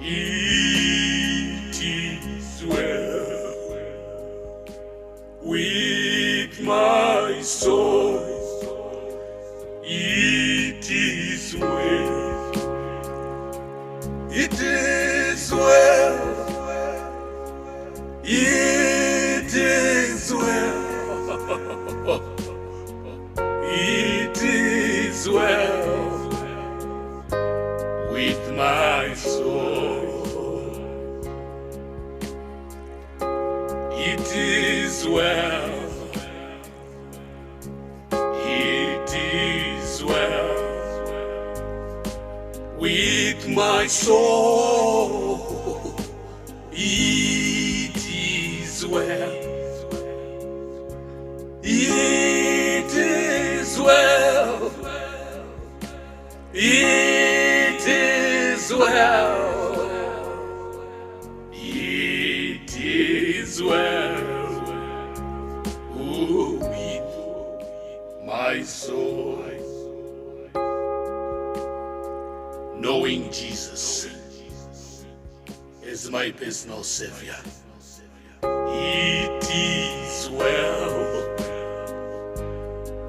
It is well with my soul. It is well. It is well. It is well. It is well with my soul. It is well. It is well with my soul. It is well. It is well. It is well. It is well with my soul. Knowing Jesus as my personal Savior. It is well.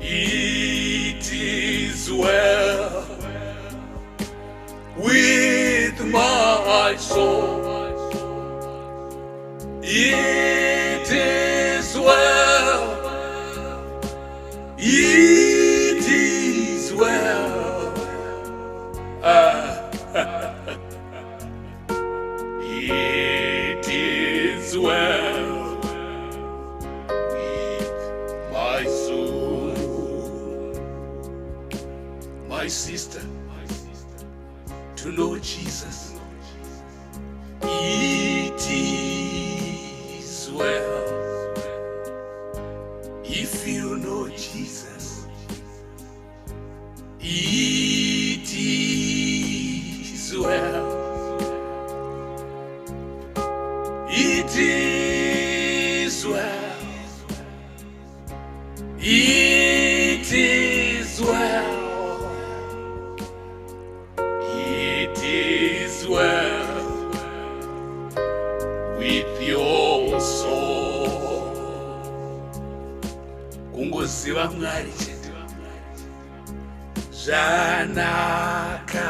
It is well with my soul. It is well. It is well. It is well with my soul. My sister, to know Jesus. It is well. If you know Jesus, it is well. It is well. It is well. It is well with your soul. Kungoziva Mwari chete. Zvanaka.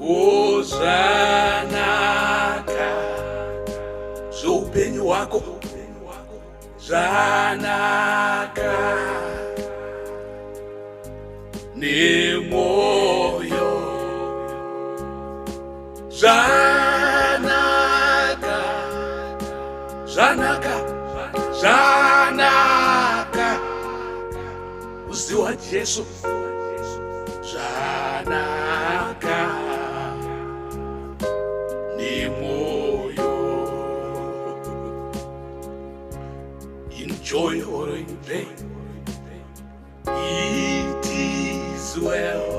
Oh, Zvanaka. Hupenyu wako. Zvanaka. Nemwoyo. Zvanaka. Zvanaka. Zvanaka. Kuziva Jesus. Zvanaka. Nemwoyo. In joy or in pain. It is well.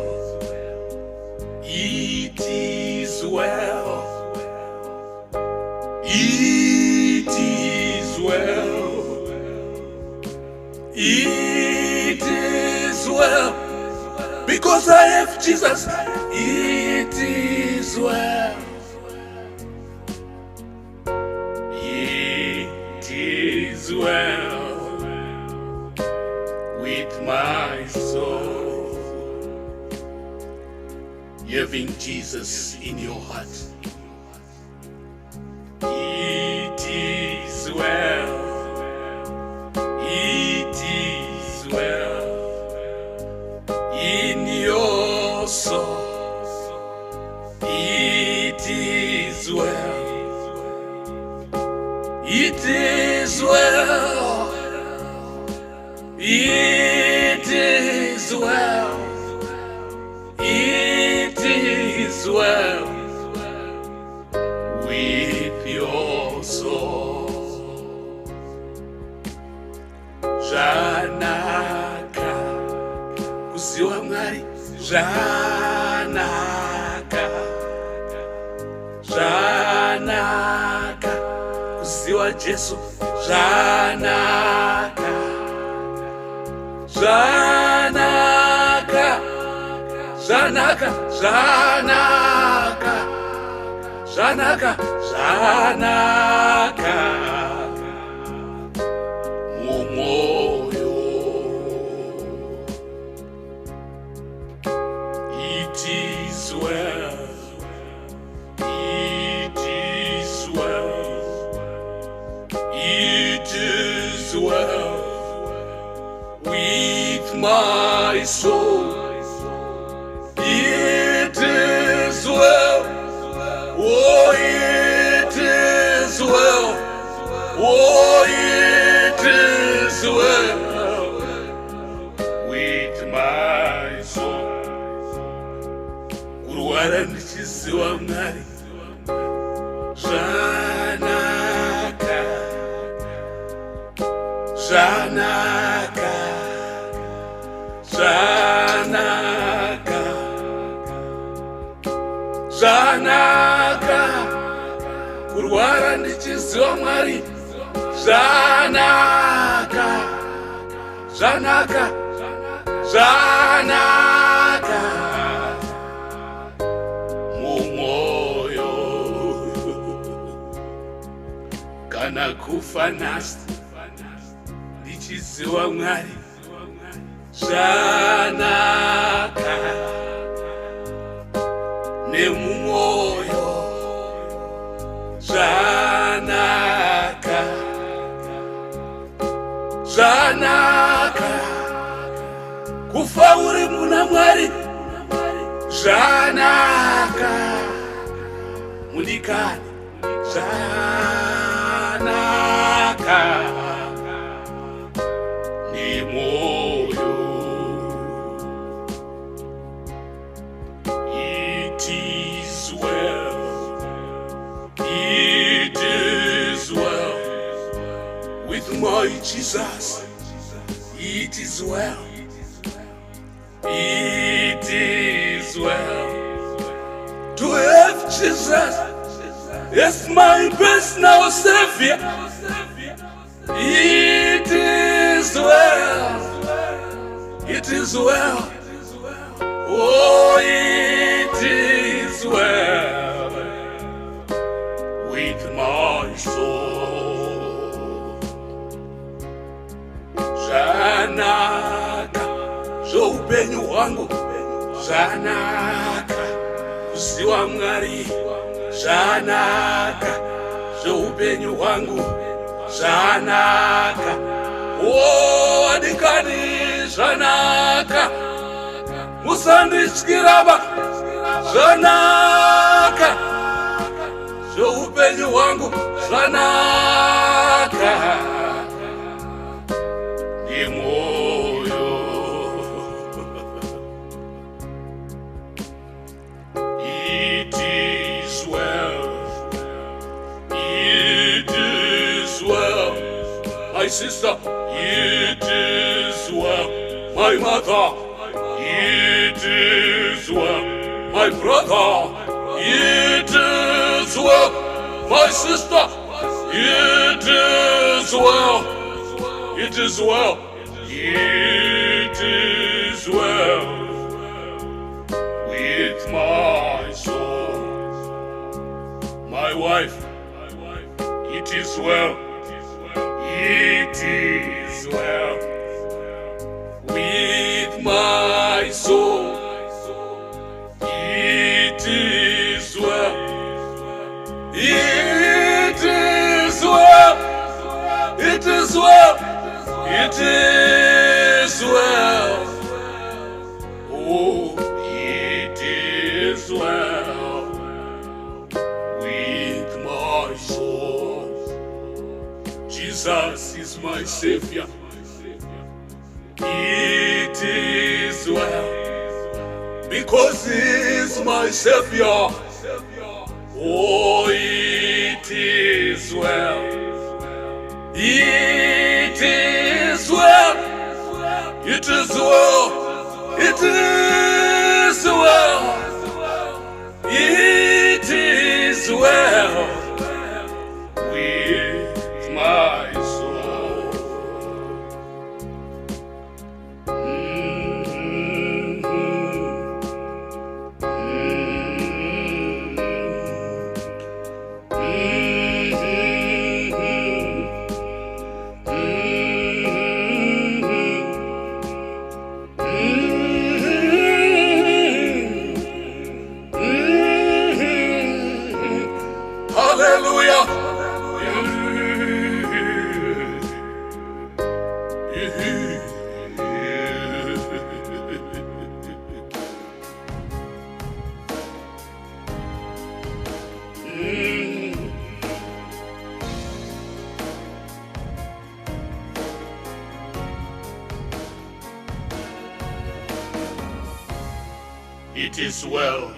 It is well. It is well. It is well. Because I have Jesus. It is well. It is well with my soul. Having Jesus in your heart. It is well. It is well in your soul. It is well. It is well. It is well. It is well with your soul. Zvanaka. Kuziva Mwari. Zvanaka. Zvanaka. Kuziva Jesus. Zvanaka. Zvanaka. Zvanaka, Zvanaka, Zvanaka, Zvanaka, nemwoyo. It is well, it is well, it is well with my soul. It is well, oh, it is well, oh, it is well with my soul. Kurwara ndichiziva Mwari, Zvanaka, Zvanaka, Zvanaka, Zvanaka, kurwara ndichiziva Mwari, Zvanaka, Zvanaka, Zvanaka, nemwoyo. Kana kufa nhasi ndichiziva Mwari, Zvanaka, nemwoyo. Zvanaka, Zvanaka, kufa uri muna Mwari, Zvanaka, mudikani, Zvanaka, nemwoyo. It is well, it is well with my Jesus. It is well, it is well to have Jesus as my personal Savior. It is well, it is well, oh, it is well with my soul. Zvanaka, hupenyu wangu, Zvanaka, kuziva Mwari, Zvanaka, hupenyu wangu, Zvanaka, oh, adikani, Zvanaka, musandityira, Zvanaka, hupenyu wangu, Zvanaka, nemwoyo. It is well, it is well, my sister, it is well, my mother, it is well, my brother, it is well, my sister, it is well, it is well, it is well with my soul. My wife, it is well, it is well with my soul. It is well, it is well, it is well, it is well, oh, it is well with my soul. Jesus is my Savior. It is well because He is my Savior. Oh, it is well, it is well, it is well, it is well, it is well with my soul. It is well.